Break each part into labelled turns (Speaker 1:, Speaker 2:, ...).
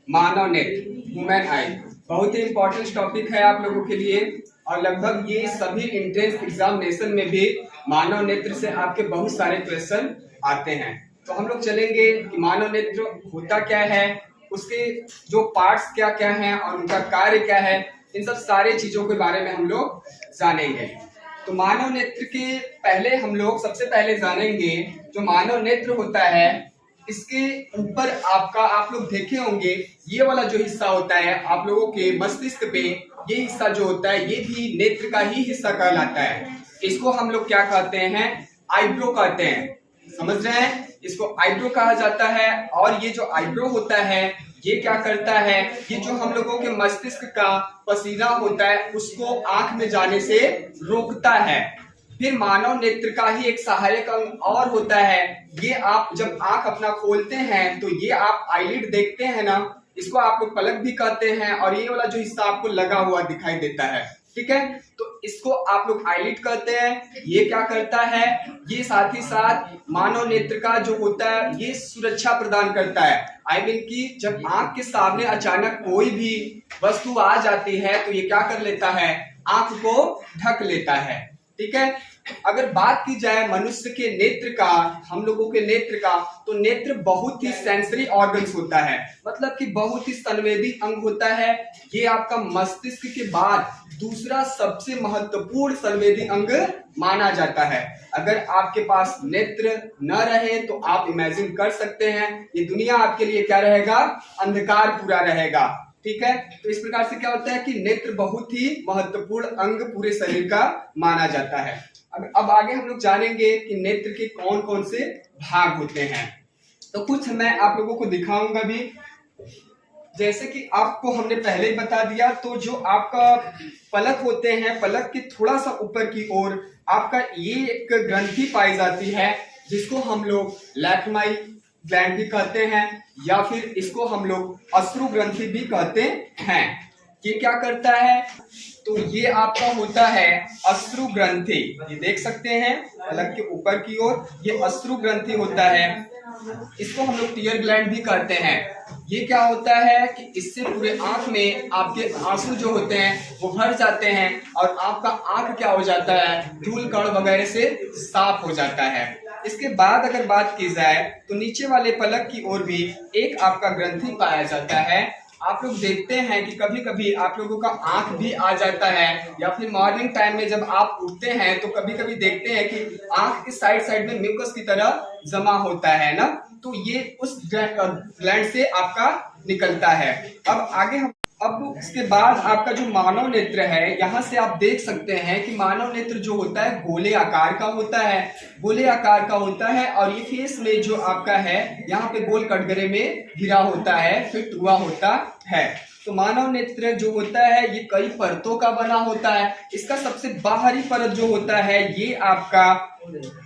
Speaker 1: मानव नेत्र, ह्यूमन आई, बहुत ही important topic है आप लोगों के लिए। और लगभग ये सभी एंट्रेंस एग्जामिनेशन में भी मानव नेत्र से आपके बहुत सारे क्वेश्चन आते हैं। तो हम लोग चलेंगे कि मानव नेत्र होता क्या है, उसके जो पार्ट्स क्या क्या हैं और उनका कार्य क्या है, इन सब सारे चीजों के बारे में हम लोग जानेंगे। तो मानव नेत्र के पहले हम लोग सबसे पहले जानेंगे जो मानव नेत्र होता है, इसके ऊपर आप लोग देखे होंगे ये वाला जो हिस्सा होता है आप लोगों के मस्तिष्क पे, ये हिस्सा जो होता है ये भी नेत्र का ही हिस्सा कहलाता है। इसको हम लोग क्या कहते हैं, आईब्रो कहते हैं, समझ रहे हैं, इसको आईब्रो कहा जाता है। और ये जो आईब्रो होता है ये क्या करता है, ये जो हम लोगों के मस्तिष्क का पसीना होता है उसको आंख में जाने से रोकता है। फिर मानव नेत्र का ही एक सहायक अंग और होता है, ये आप जब आंख अपना खोलते हैं तो ये आप आईलिड देखते हैं ना, इसको आप लोग पलक भी कहते हैं। और ये वाला जो हिस्सा आपको लगा हुआ दिखाई देता है, ठीक है, तो इसको आप लोग आईलिड कहते हैं। ये क्या करता है, ये साथ ही साथ मानव नेत्र का जो होता है ये सुरक्षा प्रदान करता है। आई मीन कि जब आंख के सामने अचानक कोई भी वस्तु आ जाती है तो ये क्या कर लेता है, आंख को ढक लेता है, ठीक है। अगर बात की जाए मनुष्य के नेत्र का, हम लोगों के नेत्र का, तो नेत्र बहुत ही सेंसरी ऑर्गन्स होता है, मतलब कि बहुत ही संवेदी अंग होता है। ये आपका मस्तिष्क के बाद दूसरा सबसे महत्वपूर्ण संवेदी अंग माना जाता है। अगर आपके पास नेत्र न रहे तो आप इमेजिन कर सकते हैं ये दुनिया आपके लिए क्या रहेगा, अंधकार पूरा रहेगा, ठीक है। तो इस प्रकार से क्या होता है कि नेत्र बहुत ही महत्वपूर्ण अंग पूरे शरीर का माना जाता है। अब आगे हम लोग जानेंगे कि नेत्र के कौन कौन से भाग होते हैं। तो कुछ मैं आप लोगों को दिखाऊंगा भी, जैसे कि आपको हमने पहले ही बता दिया। तो जो आपका पलक होते हैं, पलक के थोड़ा सा ऊपर की ओर आपका ये एक ग्रंथि पाई जाती है जिसको हम लोग लैक्रिमाई ग्लैंड भी कहते हैं, या फिर इसको हम लोग अश्रु ग्रंथि भी कहते हैं। ये क्या करता है, तो ये आपका होता है अश्रु ग्रंथि, ये देख सकते हैं पलक के ऊपर की ओर ये अश्रु ग्रंथि होता है। इसको हम लोग टीयर ग्लैंड भी कहते हैं। ये क्या होता है कि इससे पूरे आंख में आपके आंसू जो होते हैं वो भर जाते हैं और आपका आंख क्या हो जाता है, धूल कण वगैरह से साफ हो जाता है। इसके बाद अगर बात की जाए तो नीचे वाले पलक की ओर भी एक आपका ग्रंथि पाया जाता है। आप लोग देखते हैं कि कभी कभी आप लोगों का आंख भी आ जाता है, या फिर मॉर्निंग टाइम में जब आप उठते हैं तो कभी कभी देखते हैं कि आंख के साइड में म्यूकस की तरह जमा होता है ना, तो ये उस ग्लैंड से आपका निकलता है। अब इसके बाद आपका जो मानव नेत्र है, यहाँ से आप देख सकते हैं कि मानव नेत्र जो होता है गोले आकार का होता है, गोले आकार का होता है। और ये फेस में जो आपका है यहाँ पे गोल कटघरे में घिरा होता है, फिट हुआ होता है। तो मानव नेत्र जो होता है ये कई परतों का बना होता है। इसका सबसे बाहरी परत जो होता है ये आपका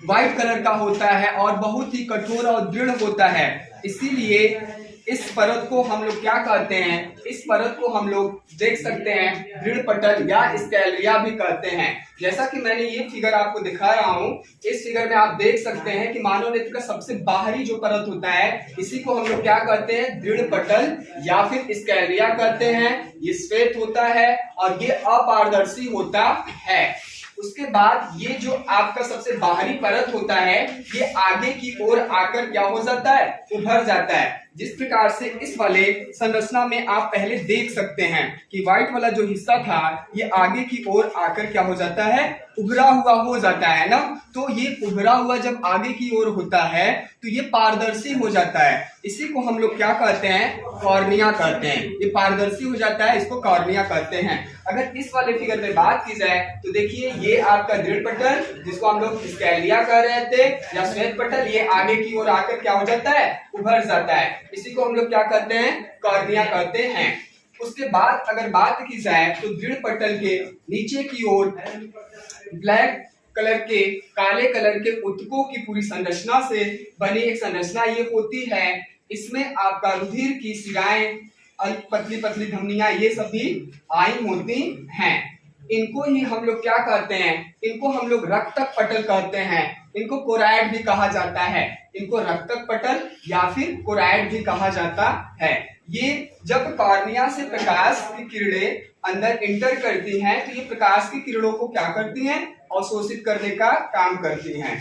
Speaker 1: व्हाइट कलर का होता है और बहुत ही कठोर और दृढ़ होता है। इसीलिए इस परत को हम लोग क्या कहते हैं, इस परत को हम लोग देख सकते हैं दृढ़ पटल या स्कैलरिया भी कहते हैं। जैसा कि मैंने ये फिगर आपको दिखा रहा हूँ, इस फिगर में आप देख सकते हैं कि मानव नेत्र का सबसे बाहरी जो परत होता है इसी को हम लोग क्या कहते हैं, दृढ़ पटल या फिर स्कैलरिया कहते हैं। ये श्वेत होता है और ये अपारदर्शी होता है। उसके बाद ये जो आपका सबसे बाहरी परत होता है ये आगे की ओर आकर क्या हो जाता है, उभर जाता है। जिस प्रकार से इस वाले संरचना में आप पहले देख सकते हैं कि व्हाइट वाला जो हिस्सा था ये आगे की ओर आकर क्या हो जाता है, उभरा हुआ हो जाता है ना। तो ये उभरा हुआ जब आगे की ओर होता है तो ये पारदर्शी हो जाता है। इसी को हम लोग क्या कहते हैं, कॉर्निया कहते हैं। ये पारदर्शी हो जाता है, इसको कॉर्निया कहते हैं। अगर इस वाले फिगर में बात की जाए तो देखिए ये आपका दृढ़ पटल जिसको हम लोग स्कैलिया कह रहे थे या श्वेत पटल, ये आगे की ओर आकर क्या हो जाता है, उभर जाता है। इसी को हम लोग क्या कहते हैं, कॉर्निया कहते हैं। उसके बाद अगर बात की जाए तो दृढ़ पटल के नीचे की ओर ब्लैक कलर के, काले कलर के ऊतकों की पूरी संरचना से बनी एक संरचना ये होती है। इसमें आपका रुधिर की शिराएं, पतली पतली धमनियां, ये सभी आई होती हैं। इनको ही हम लोग क्या कहते हैं, इनको हम लोग रक्तक पटल कहते हैं। इनको कोराइड भी कहा जाता है, इनको रक्तक पटल या फिर कोराइड भी कहा जाता है। ये जब कॉर्निया से प्रकाश की किरणें अंदर इंटर करती हैं तो ये प्रकाश की किरणों को क्या करती हैं, अवशोषित करने का काम करती हैं।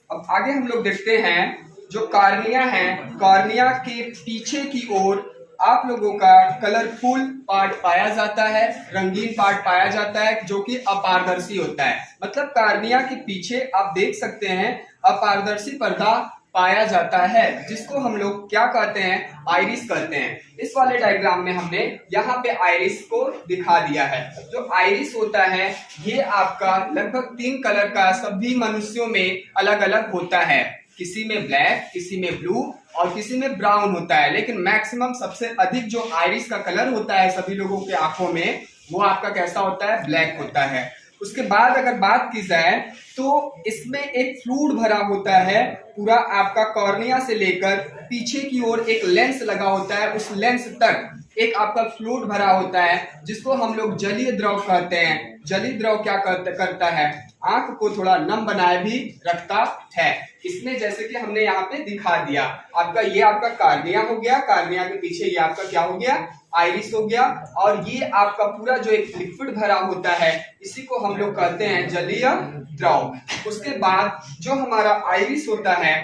Speaker 1: अब आगे हम लोग देखते हैं जो कॉर्निया है, कॉर्निया के पीछे की ओर आप लोगों का कलरफुल पार्ट पाया जाता है, रंगीन पार्ट पाया जाता है जो कि अपारदर्शी होता है। मतलब कॉर्निया के पीछे आप देख सकते हैं अपारदर्शी पर्दा पाया जाता है जिसको हम लोग क्या कहते हैं, आइरिस कहते हैं। इस वाले डायग्राम में हमने यहाँ पे आइरिस को दिखा दिया है। जो आइरिस होता है ये आपका लगभग 3 कलर का सभी मनुष्यों में अलग अलग होता है, किसी में ब्लैक, किसी में ब्लू और किसी में ब्राउन होता है। लेकिन मैक्सिमम सबसे अधिक जो आइरिस का कलर होता है सभी लोगों के आंखों में वो आपका कैसा होता है, ब्लैक होता है। उसके बाद अगर बात की जाए तो इसमें एक फ्लूइड भरा होता है, पूरा आपका कॉर्निया से लेकर पीछे की ओर एक लेंस लगा होता है, उस लेंस तक एक आपका फ्लूइड भरा होता है जिसको हम लोग जलीय द्रव कहते हैं। जलीय द्रव क्या करता है, आंख को थोड़ा नम बनाए भी रखता है। इसमें जैसे कि हमने यहाँ पे दिखा दिया, आपका ये आपका कॉर्निया हो गया, कॉर्निया के पीछे ये आपका क्या हो गया, आइरिस हो गया, और ये आपका पूरा जो एक लिक्विड भरा होता है इसी को हम लोग कहते हैं जलीय द्रव। उसके बाद जो हमारा आइरिस होता है,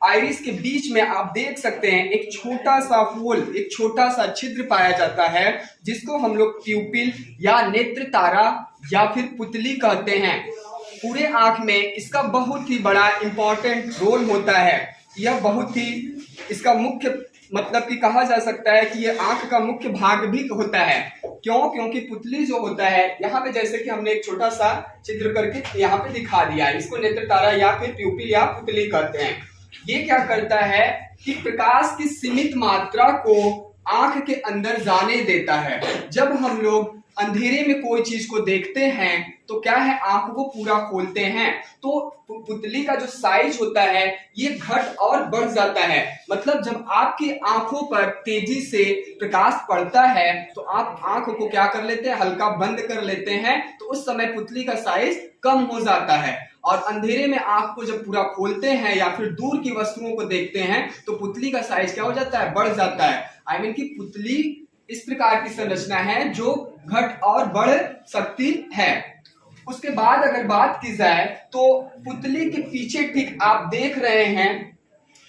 Speaker 1: आइरिस के बीच में आप देख सकते हैं एक छोटा सा होल, एक छोटा सा छिद्र पाया जाता है जिसको हम लोग प्यूपिल या नेत्र तारा या फिर पुतली कहते हैं। पूरे आंख में इसका बहुत ही बड़ा इंपॉर्टेंट रोल होता है। यह बहुत ही इसका मुख्य मतलब कि कहा जा सकता है कि ये आंख का मुख्य भाग भी होता है। क्यों? क्योंकि पुतली जो होता है यहाँ पे जैसे कि हमने एक छोटा सा छिद्र करके यहाँ पे दिखा दिया है, इसको नेत्र तारा या फिर प्यूपिल या पुतली कहते हैं। ये क्या करता है कि प्रकाश की सीमित मात्रा को आंख के अंदर जाने देता है। जब हम लोग अंधेरे में कोई चीज को देखते हैं तो क्या है, आंख को पूरा खोलते हैं तो पुतली का जो साइज होता है ये घट और बढ़ जाता है। मतलब जब आपकी आंखों पर तेजी से प्रकाश पड़ता है तो आप आंख को क्या कर लेते हैं, हल्का बंद कर लेते हैं, तो उस समय पुतली का साइज कम हो जाता है। और अंधेरे में आंख को जब पूरा खोलते हैं या फिर दूर की वस्तुओं को देखते हैं तो पुतली का साइज क्या हो जाता है, बढ़ जाता है। आई मीन कि पुतली इस प्रकार की संरचना है जो घट और बढ़ सकती है। उसके बाद अगर बात की जाए तो पुतली के पीछे ठीक आप देख रहे हैं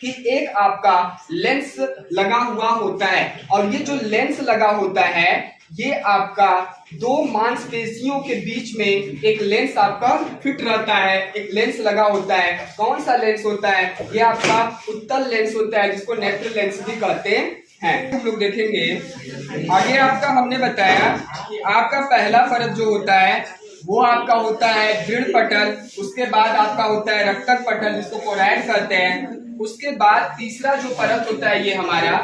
Speaker 1: कि एक आपका लेंस लगा हुआ होता है, और ये जो लेंस लगा होता है ये आपका 2 मांसपेशियों के बीच में एक लेंस आपका फिट रहता है, एक लेंस लगा होता है। कौन सा लेंस होता है, ये आपका उत्तल लेंस होता है जिसको नेत्र लेंस भी कहते हैं। हम लोग देखेंगे आगे आपका हमने बताया कि आपका पहला परत जो होता है वो आपका होता है दृढ़ पटल, उसके बाद आपका होता है रक्तक पटल जिसको कोरैड कहते हैं। उसके बाद तीसरा जो परत होता है ये हमारा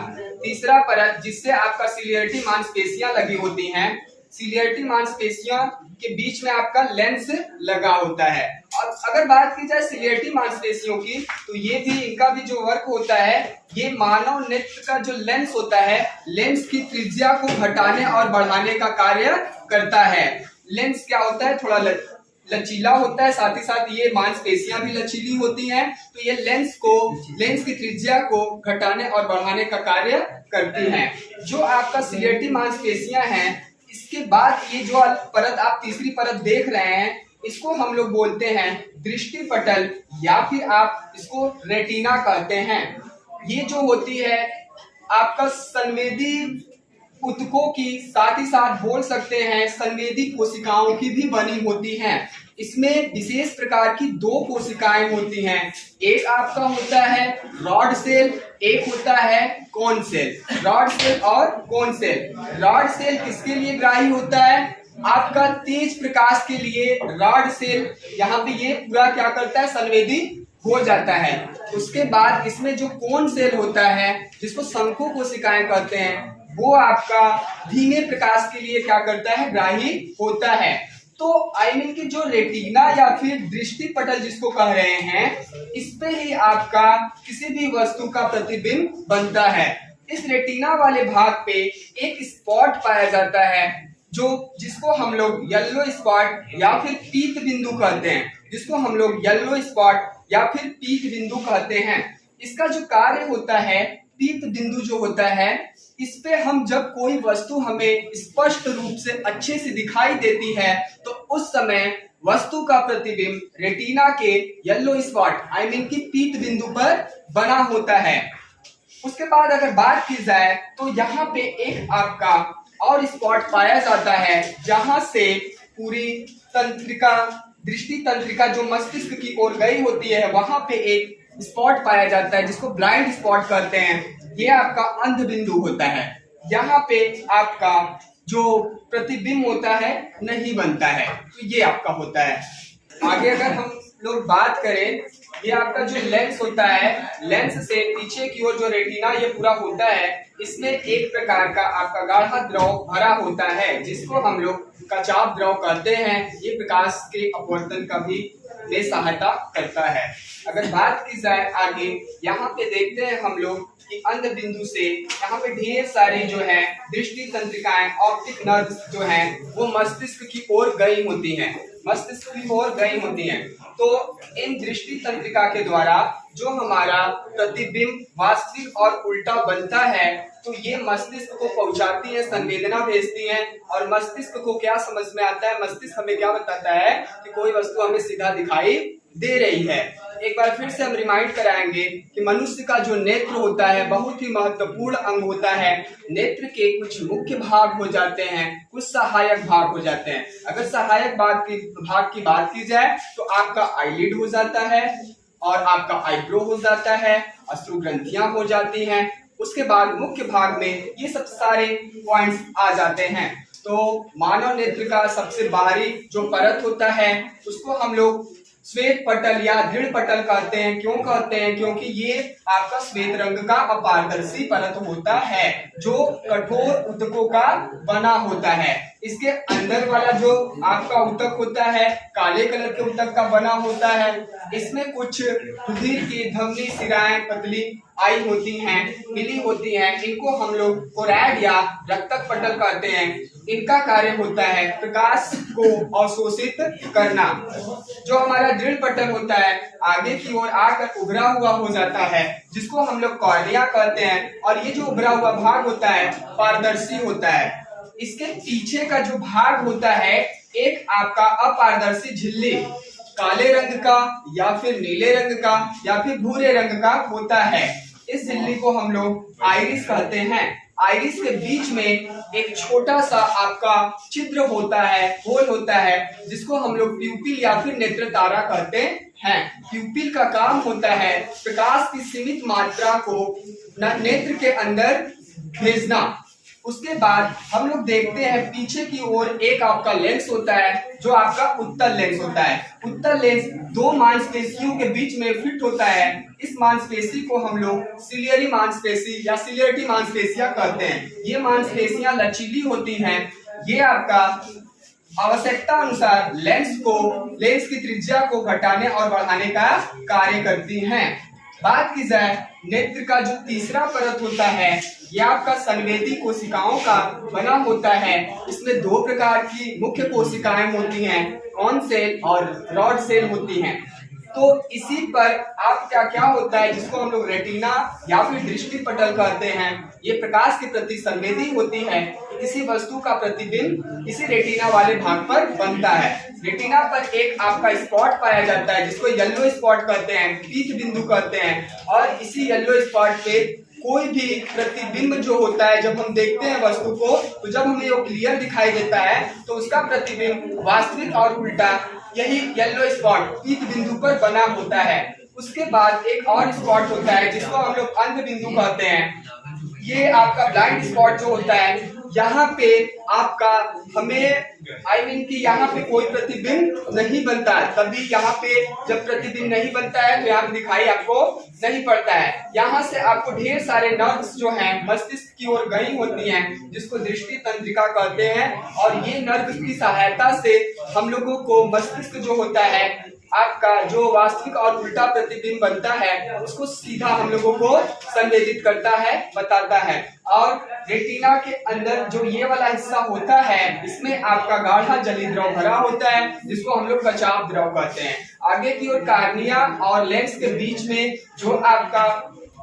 Speaker 1: तीसरा परत जिससे आपका सिलियरिटी मांसपेशियां लगी होती हैं। सिलियरिटी मांसपेशियों के बीच में आपका लेंस लगा होता है। और अगर बात की जाए सिलियरिटी मांसपेशियों की तो ये भी इनका भी जो वर्क होता है, ये मानव नेत्र का जो लेंस होता है लेंस की त्रिज्या को घटाने और बढ़ाने का कार्य करता है। लेंस क्या होता है, थोड़ा लचीला होता है, साथ ही साथ ये मांसपेशियां भी लचीली होती हैं, तो ये लेंस की त्रिज्या को घटाने और बढ़ाने का कार्य करती हैं। जो आपका सिलियरिटी मांसपेशियां हैं, इसके बाद ये जो परत आप तीसरी परत देख रहे हैं इसको हम लोग बोलते हैं दृष्टि पटल या फिर आप इसको रेटिना कहते हैं। ये जो होती है आपका संवेदी ऊतकों की, साथ ही साथ बोल सकते हैं संवेदी कोशिकाओं की भी बनी होती हैं। इसमें विशेष प्रकार की 2 कोशिकाएं होती हैं, एक आपका होता है रॉड सेल, एक होता है कोन सेल। रॉड सेल और कोन सेल। रॉड सेल किसके लिए ग्राही होता है, आपका तेज प्रकाश के लिए रॉड सेल यहाँ पे ये पूरा क्या करता है, संवेदी हो जाता है। उसके बाद इसमें जो कोन सेल होता है जिसको शंकु कोशिकाएं कहते हैं वो आपका धीमे प्रकाश के लिए क्या करता है, ग्राही होता है। तो आई मीन की जो रेटिना या फिर दृष्टि पटल जिसको कह रहे हैं इस पे ही आपका किसी भी वस्तु का प्रतिबिंब बनता है। इस रेटिना वाले भाग पे एक स्पॉट पाया जाता है जिसको हम लोग येलो स्पॉट या फिर पीत बिंदु कहते हैं, जिसको हम लोग येलो स्पॉट या फिर पीत बिंदु कहते हैं। इसका जो कार्य होता है पीत बिंदु जो होता है, इस पे हम जब कोई वस्तु हमें स्पष्ट रूप से अच्छे से दिखाई देती है तो उस समय वस्तु का प्रतिबिंब रेटिना के येलो स्पॉट आई मीन की पीत बिंदु पर बना होता है। उसके बाद अगर बात की जाए तो यहाँ पे एक आपका और स्पॉट पाया जाता है जहां से पूरी तंत्रिका, दृष्टि तंत्रिका जो मस्तिष्क की ओर गई होती है, वहां पे एक स्पॉट पाया जाता है जिसको ब्लाइंड स्पॉट कहते हैं। ये आपका अंध बिंदु होता है। यहाँ पे आपका जो प्रतिबिंब होता है नहीं बनता है, तो ये आपका होता है। आगे अगर हम लोग बात करें, ये आपका जो लेंस होता है, लेंस से पीछे की ओर जो रेटिना ये पूरा होता है, इसमें एक प्रकार का आपका गाढ़ा द्रव भरा होता है जिसको हम लोग कचाव द्रव कहते हैं। ये प्रकाश के अपवर्तन का भी में सहायता करता है। अगर बात की जाए आगे, यहाँ पे देखते हैं हम लोग कि अंध बिंदु से यहाँ पे ढेर सारी जो है दृष्टि तंत्रिकाएं, ऑप्टिक नर्व्स जो हैं वो मस्तिष्क की ओर गई होती हैं, मस्तिष्क की ओर गई होती हैं। तो इन दृष्टि तंत्रिका के द्वारा जो हमारा प्रतिबिंब वास्तविक और उल्टा बनता है, तो ये मस्तिष्क को पहुंचाती है, संवेदना भेजती है और मस्तिष्क को क्या समझ में आता है, मस्तिष्क हमें क्या बताता है कि कोई वस्तु हमें सीधा दिखाई दे रही है। एक बार फिर से हम रिमाइंड कराएंगे कि मनुष्य का जो नेत्र होता है बहुत ही महत्वपूर्ण अंग होता है। नेत्र के कुछ मुख्य भाग हो जाते हैं, कुछ सहायक भाग हो जाते हैं। अगर सहायक भाग की बात की जाए तो आपका आईलिड हो जाता है और आपका आईब्रो हो जाता है, अश्रु ग्रंथियां हो जाती हैं। उसके बाद मुख्य भाग में ये सब सारे पॉइंट्स आ जाते हैं। तो मानव नेत्र का सबसे बाहरी जो परत होता है उसको हम लोग श्वेत पटल या दृढ़ पटल कहते हैं। क्यों कहते हैं? क्योंकि ये आपका श्वेत रंग का अपारदर्शी परत होता है जो कठोर ऊतकों का बना होता है। इसके अंदर वाला जो आपका ऊतक होता है काले कलर के ऊतक का बना होता है। इसमें कुछ रुधिर की धमनी शिराएं पतली आई होती हैं, मिली होती हैं। इनको हम लोग कोरैड या रक्तक पटल कहते हैं। इनका कार्य होता है प्रकाश को अवशोषित करना। जो हमारा दृढ़ पटल होता है आगे की ओर आकर उभरा हुआ हो जाता है जिसको हम लोग कॉर्निया कहते हैं, और ये जो उभरा हुआ भाग होता है पारदर्शी होता है। इसके पीछे का जो भाग होता है एक आपका अपारदर्शी झिल्ली काले रंग का या फिर नीले रंग का या फिर भूरे रंग का होता है। इस झिल्ली को हम लोग आइरिस कहते हैं। आइरिस के बीच में एक छोटा सा आपका छिद्र होता है, होल होता है, जिसको हम लोग प्यूपिल या फिर नेत्र तारा कहते हैं। प्यूपिल का काम होता है प्रकाश की सीमित मात्रा को नेत्र के अंदर भेजना। उसके बाद हम लोग देखते हैं पीछे की ओर एक आपका लेंस होता है जो आपका उत्तल लेंस होता है। उत्तल लेंस दो मांसपेशियों के बीच में फिट होता है। इस मांसपेशी को हम लोग सिलियरी मांसपेशी या सिलियरिटी मांसपेशियां कहते हैं। ये मांसपेशियां लचीली होती हैं। ये आपका आवश्यकता अनुसार लेंस की त्रिज्या को घटाने और बढ़ाने का कार्य करती हैं। बात की जाए नेत्र का जो तीसरा परत होता है यह आपका संवेदी कोशिकाओं का बना होता है। इसमें दो प्रकार की मुख्य कोशिकाएं होती हैं, कॉन सेल और रॉड सेल होती हैं। तो इसी पर आपका क्या होता है जिसको हम लोग रेटिना या फिर दृष्टि पटल कहते हैं। ये प्रकाश के प्रति संवेदी होती है। किसी वस्तु का प्रतिबिंब इसी रेटिना वाले भाग पर बनता है। रेटिना पर एक आपका स्पॉट पाया जाता है जिसको येलो स्पॉट कहते हैं, पीत बिंदु कहते हैं। और इसी येलो स्पॉट पे कोई भी प्रतिबिंब जो होता है जब हम देखते हैं वस्तु को, तो जब हमें वो क्लियर दिखाई देता है तो उसका प्रतिबिंब वास्तविक और उल्टा यही येलो स्पॉट पीत बिंदु पर बना होता है। उसके बाद एक और स्पॉट होता है जिसको हम लोग अंध बिंदु कहते हैं। ये आपका ब्लाइंड स्पॉट जो होता है, यहाँ पे आपका हमें कि यहाँ पे कोई प्रतिबिंब नहीं बनता है। तभी यहाँ पे जब प्रतिबिंब नहीं बनता है तो यहाँ पे दिखाई आपको नहीं पड़ता है। यहाँ से आपको ढेर सारे नर्व्स जो हैं मस्तिष्क की ओर गई होती हैं जिसको दृष्टि तंत्रिका कहते हैं। और ये नर्व की सहायता से हम लोगों को मस्तिष्क जो होता है आपका जो वास्तविक और उल्टा प्रतिबिंब बनता है उसको सीधा हम लोगों को संवेदित करता है, बताता है। और रेटिना के अंदर जो ये वाला हिस्सा होता है इसमें आपका गाढ़ा जली द्रव भरा होता है जिसको हम लोग कचाव द्रव कहते हैं। आगे की ओर कार्निया और लेंस के बीच में जो आपका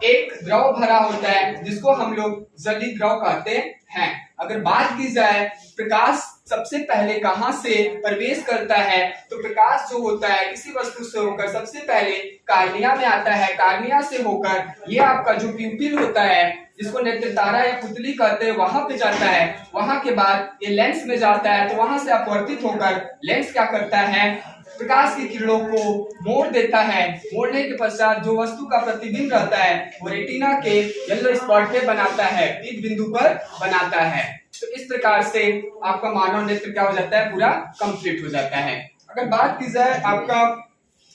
Speaker 1: एक द्रव भरा होता है जिसको हम लोग जलीय द्रव कहते हैं। अगर बात की जाए प्रकाश सबसे पहले कहां से प्रवेश करता है, तो प्रकाश जो होता है किसी वस्तु से होकर सबसे पहले कार्निया में आता है। कार्निया से होकर ये आपका जो प्यूपिल होता है, जिसको नेत्र तारा या पुतली कहते हैं, वहां पे जाता है। वहां के बाद ये लेंस में जाता है, तो वहां से अपवर्तित होकर लेंस क्या करता है, प्रकाश की किरणों को मोड़ देता है। मोड़ने के पश्चात जो वस्तु का प्रतिबिंब रहता है वो रेटिना के येलो स्पॉट पे बनाता है, पीक बिंदु पर बनाता है। तो इस प्रकार से आपका मानव नेत्र क्या हो जाता है, पूरा कंप्लीट हो जाता है। अगर बात की जाए आपका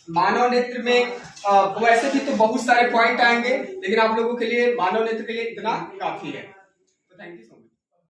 Speaker 1: मानव नेत्र में वैसे भी तो बहुत सारे पॉइंट आएंगे, लेकिन आप लोगों के लिए मानव नेत्र के लिए इतना काफी है। तो थैंक यू सो मच।